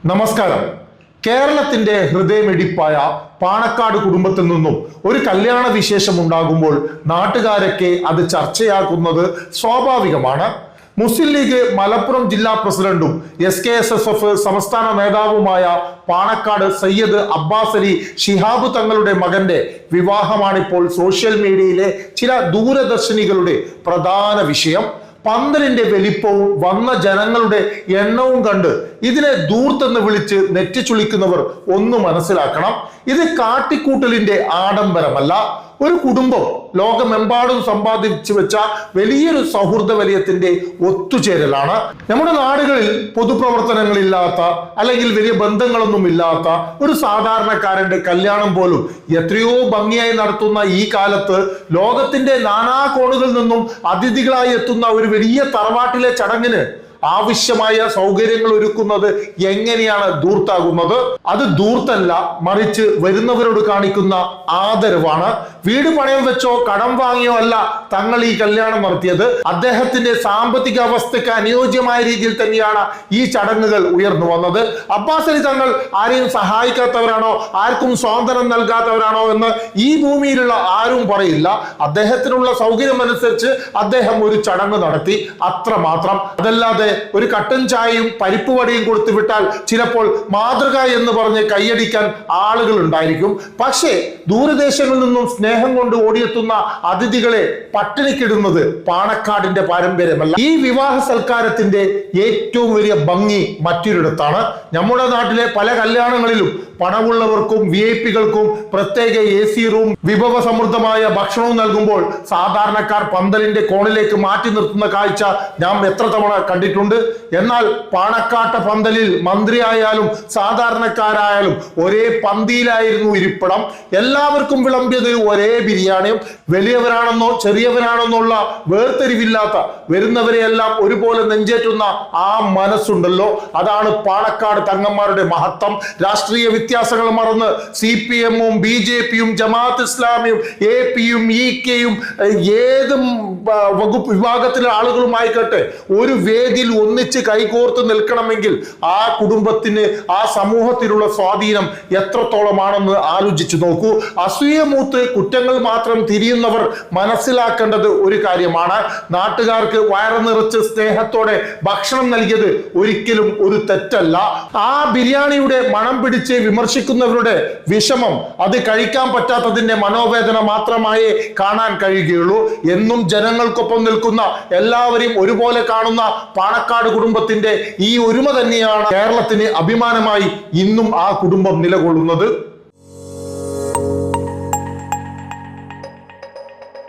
നമസ്കാരം. കേരളത്തിന്റെ ഹൃദയമിടിപ്പായ പാണക്കാട് കുടുംബത്തിൽ നിന്നും ഒരു കല്യാണ വിശേഷം ഉണ്ടാകുമ്പോൾ നാട്ടുകാരൊക്കെ അത് ചർച്ചയാക്കുന്നത് സ്വാഭാവികമാണ്. മുസ്ലിം ലീഗ് മലപ്പുറം ജില്ലാ പ്രസിഡന്റും SKSSF സംസ്ഥാന നേതാവുമായ പാണക്കാട് സയ്യിദ് അബ്ബാസ് അലി ശിഹാബ് തങ്ങളുടെ മകന്റെ വിവാഹമാണിപ്പോൾ സോഷ്യൽ മീഡിയയിലെ ചില ദൂരദർശിനികളുടെ പ്രധാന വിഷയം. പന്തലിന്റെ വലിപ്പവും വന്ന ജനങ്ങളുടെ എണ്ണവും കണ്ട് ഇതിനെ ദൂർത്തെന്ന് വിളിച്ച് നെറ്റിച്ചുളിക്കുന്നവർ ഒന്ന് മനസ്സിലാക്കണം. ഇത് കാട്ടിക്കൂട്ടലിന്റെ ആഡംബരമല്ല. ഒരു കുടുംബം ലോകമെമ്പാടും സമ്പാദിച്ചു വെച്ച വലിയൊരു സൗഹൃദ വലയത്തിന്റെ ഒത്തുചേരലാണ്. നമ്മുടെ നാടുകളിൽ പൊതുപ്രവർത്തനങ്ങളില്ലാത്ത അല്ലെങ്കിൽ വലിയ ബന്ധങ്ങളൊന്നും ഇല്ലാത്ത ഒരു സാധാരണക്കാരന്റെ കല്യാണം പോലും എത്രയോ ഭംഗിയായി നടത്തുന്ന ഈ കാലത്ത് ലോകത്തിന്റെ നാനാ കോണുകളിൽ നിന്നും അതിഥികളായി എത്തുന്ന ഒരു വലിയ തറവാട്ടിലെ ചടങ്ങിന് ആവശ്യമായ സൗകര്യങ്ങൾ ഒരുക്കുന്നത് എങ്ങനെയാണ് ധൂർത്താകുന്നത്? അത് ധൂർത്തല്ല, മറിച്ച് വരുന്നവരോട് കാണിക്കുന്ന ആദരവാണ്. വീട് പണയം വെച്ചോ കടം വാങ്ങിയോ അല്ല തങ്ങൾ ഈ കല്യാണം നടത്തിയത്. അദ്ദേഹത്തിന്റെ സാമ്പത്തിക അവസ്ഥയ്ക്ക് അനുയോജ്യമായ രീതിയിൽ തന്നെയാണ് ഈ ചടങ്ങുകൾ ഉയർന്നു വന്നത്. അബ്ബാസ് അലി തങ്ങൾ ആരെയും സഹായിക്കാത്തവരാണോ, ആർക്കും സ്വാതന്ത്ര്യം നൽകാത്തവരാണോ എന്ന് ഈ ഭൂമിയിലുള്ള ആരും പറയില്ല. അദ്ദേഹത്തിനുള്ള സൗകര്യം അനുസരിച്ച് അദ്ദേഹം ഒരു ചടങ്ങ് നടത്തി, അത്രമാത്രം. അതല്ലാതെ ഒരു കട്ടൻ ചായയും പരിപ്പ് വടയും കൊടുത്തു വിട്ടാൽ ചിലപ്പോൾ മാതൃക എന്ന് പറഞ്ഞ് കൈയടിക്കാൻ ആളുകൾ ഉണ്ടായിരിക്കും. പക്ഷേ ദൂരദേശങ്ങളിൽ നിന്നും സ്നേഹം കൊണ്ട് ഓടിയെത്തുന്ന അതിഥികളെ പട്ടിണിക്കിടുന്നത് പാണക്കാടിന്റെ പാരമ്പര്യമല്ല. ഈ വിവാഹ സൽക്കാരത്തിന്റെ ഏറ്റവും വലിയ ഭംഗി മറ്റൊരിടത്താണ്. നമ്മുടെ നാട്ടിലെ പല കല്യാണങ്ങളിലും പണമുള്ളവർക്കും VIP-കൾക്കും പ്രത്യേക AC റൂം, വിഭവ സമൃദ്ധമായ ഭക്ഷണവും നൽകുമ്പോൾ സാധാരണക്കാർ പന്തലിന്റെ കോണിലേക്ക് മാറ്റി നിർത്തുന്ന കാഴ്ച നാം എത്ര തവണ കണ്ടിട്ടുണ്ട്. എന്നാൽ പാണക്കാട്ട പന്തലിൽ മന്ത്രിയായാലും സാധാരണക്കാരായാലും ഒരേ പന്തിയിലായിരുന്നു ഇരിപ്പിടം. എല്ലാവർക്കും വിളമ്പിയത് ഒരേ ബിരിയാണിയും. വലിയവരാണെന്നോ ചെറിയവരാണെന്നോ ഉള്ള വേർതിരിവില്ലാത്ത വരുന്നവരെയെല്ലാം ഒരുപോലെ നെഞ്ചേറ്റുന്ന ആ മനസ്സുണ്ടല്ലോ, അതാണ് പാണക്കാട് തങ്ങന്മാരുടെ മഹത്വം. രാഷ്ട്രീയ വ്യത്യാസങ്ങൾ മറന്ന് CPM-ഉം BJP-യും ജമാഅത്ത് ഇസ്ലാമിയും AP-യും EK-യും ഏതും വകുപ്പ് വിഭാഗത്തിലെ ആളുകളുമായിക്കട്ടെ ഒരു വേദിയിൽ ഒന്നിച്ച് കൈകോർത്ത് നിൽക്കണമെങ്കിൽ ആ കുടുംബത്തിന്, ആ സമൂഹത്തിലുള്ള സ്വാധീനം എത്രത്തോളമാണെന്ന് ആലോചിച്ചു നോക്കൂ. അസൂയമൂത്ത് കുറ്റങ്ങൾ മാത്രം തിരിയുന്നവർ മനസ്സിലാക്കേണ്ടത് ഒരു കാര്യമാണ്. നാട്ടുകാർക്ക് വയറ് നിറച്ച് സ്നേഹത്തോടെ ഭക്ഷണം നൽകിയത് ഒരിക്കലും ഒരു തെറ്റല്ല. ആ ബിരിയാണിയുടെ മണം പിടിച്ച് വിമർശിക്കുന്നവരുടെ വിഷമം അത് കഴിക്കാൻ പറ്റാത്തതിന്റെ മനോവേദന മാത്രമായേ കാണാൻ കഴിയുകയുള്ളൂ. എന്നും ജനങ്ങൾക്കൊപ്പം നിൽക്കുന്ന എല്ലാവരെയും ഒരുപോലെ കാണുന്ന പാണക്കാട് കുടുംബത്തിന്റെ ഈ ഒരുമ തന്നെയാണ് കേരളത്തിന് അഭിമാനമായി ഇന്നും ആ കുടുംബം നിലകൊള്ളുന്നത്.